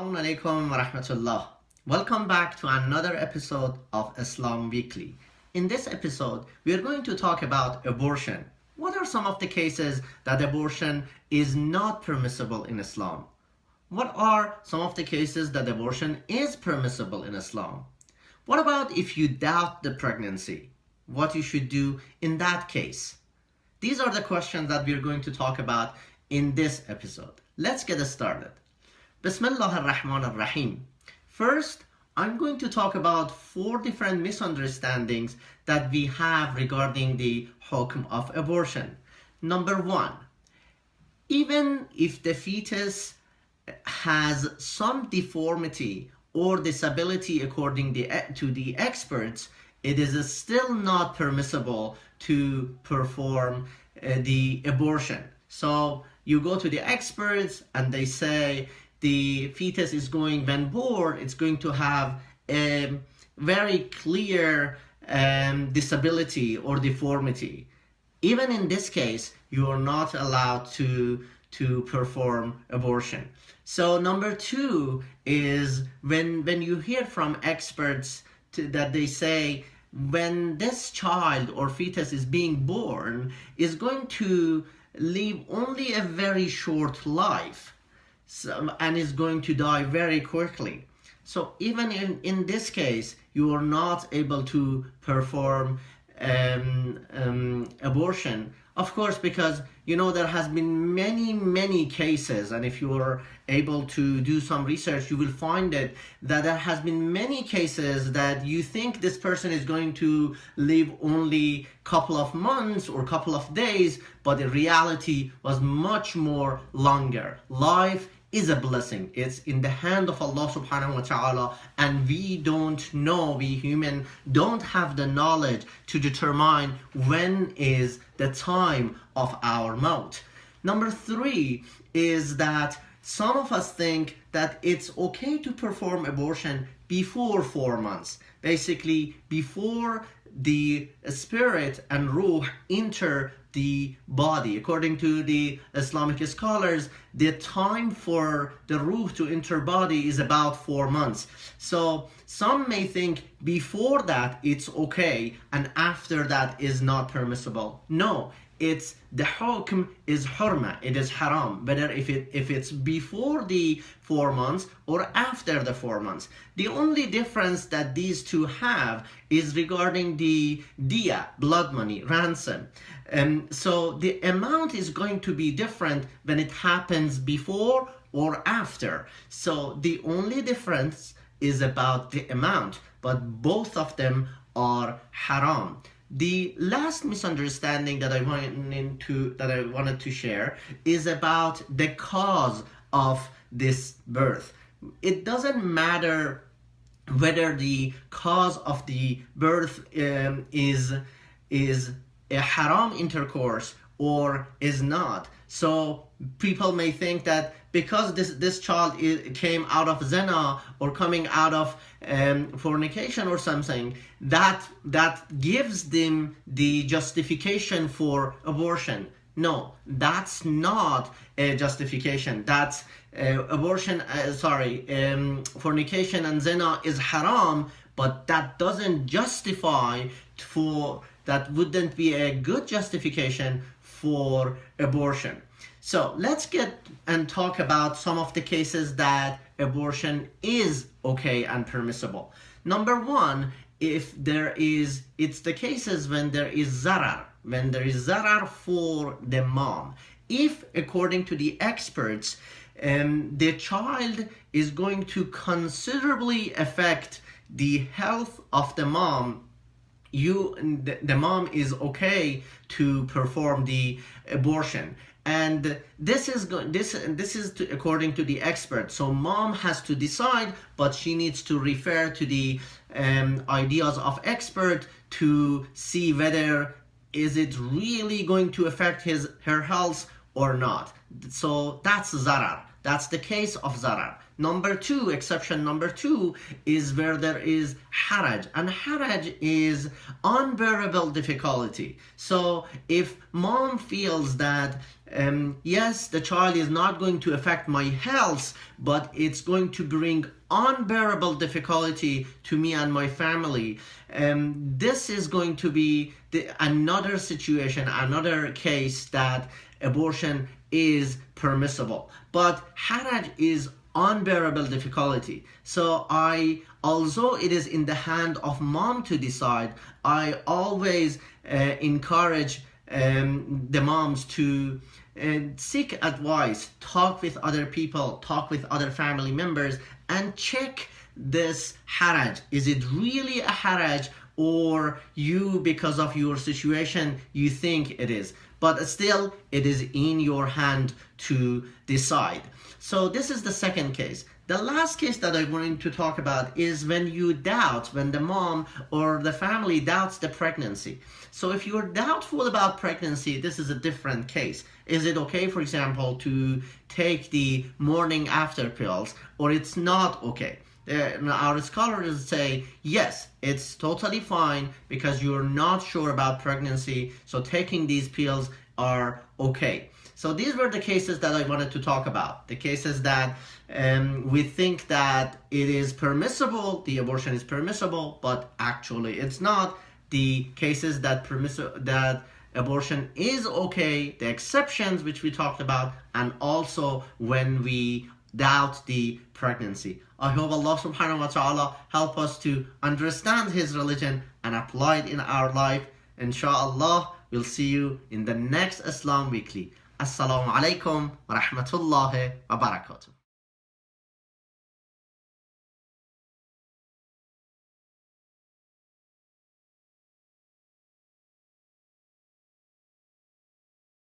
Assalamu alaikum wa rahmatullah. Welcome back to another episode of Islam Weekly. In this episode, we are going to talk about abortion. What are some of the cases that abortion is not permissible in Islam? What are some of the cases that abortion is permissible in Islam? What about if you doubt the pregnancy? What you should do in that case? These are the questions that we are going to talk about in this episode. Let's get started. Bismillah ar-Rahman ar-Rahim. First, I'm going to talk about 4 different misunderstandings that we have regarding the hukm of abortion. Number 1, even if the fetus has some deformity or disability according to the experts, it is still not permissible to perform the abortion. So you go to the experts and they say the fetus is when born, it's going to have a very clear disability or deformity. Even in this case, you are not allowed to perform abortion. So number 2 is when you hear from experts that they say when this child or fetus is being born is going to live only a very short life, and is going to die very quickly. So even in this case, you are not able to perform abortion. Of course, because there has been many cases, and if you are able to do some research, you will find that there has been many cases that you think this person is going to live only couple of months or couple of days, but the reality was much more longer. Life is a blessing. It's in the hand of Allah subhanahu wa ta'ala, and we don't know, we human don't have the knowledge to determine when is the time of our maut. Number 3 is that some of us think that it's okay to perform abortion before 4 months. Basically, before the spirit and ruh enter the body. According to the Islamic scholars, the time for the ruh to enter body is about 4 months. So some may think before that it's okay and after that is not permissible. No, it's the hukm is hurma, it is haram, whether if it's before the 4 months or after the 4 months. The only difference that these two have is regarding the diya, blood money, ransom. So the amount is going to be different when it happens before or after. So the only difference is about the amount, but both of them are haram. The last misunderstanding that I wanted to share is about the cause of this birth. It doesn't matter whether the cause of the birth is a haram intercourse or is not. So people may think that because this child came out of zina or coming out of fornication or something, that gives them the justification for abortion. No, that's not a justification. That's abortion. Fornication and zina is haram, but that doesn't justify that wouldn't be a good justification for abortion. So let's get and talk about some of the cases that abortion is okay and permissible. Number 1, it's the cases when there is zarar for the mom. If, according to the experts, the child is going to considerably affect the health of the mom, the mom is okay to perform the abortion. And this is according to the expert. So mom has to decide, but she needs to refer to the ideas of expert to see whether is it really going to affect her health or not. So that's zarar. That's the case of zarar. Exception number 2 is where there is haraj, and haraj is unbearable difficulty. So if mom feels that Yes, the child is not going to affect my health, but it's going to bring unbearable difficulty to me and my family. This is going to be another situation, another case that abortion is permissible. But haraj is unbearable difficulty. So although it is in the hand of mom to decide, I always encourage the moms to seek advice, talk with other people, talk with other family members, and check this haraj. Is it really a haraj, or you, because of your situation, you think it is? But still, it is in your hand to decide. So this is the second case. The last case that I wanted to talk about is when you doubt, when the mom or the family doubts the pregnancy. So if you're doubtful about pregnancy, this is a different case. Is it okay, for example, to take the morning after pills, or it's not okay? Our scholars say, yes, it's totally fine because you're not sure about pregnancy, so taking these pills are okay. So these were the cases that I wanted to talk about. The cases that we think that it is permissible, the abortion is permissible, but actually it's not. The cases that abortion is okay, the exceptions which we talked about, and also when we doubt the pregnancy. I hope Allah subhanahu wa ta'ala help us to understand His religion and apply it in our life. Inshallah, we'll see you in the next Islam Weekly. Assalamu alaikum wa rahmatullahi wa barakatuh.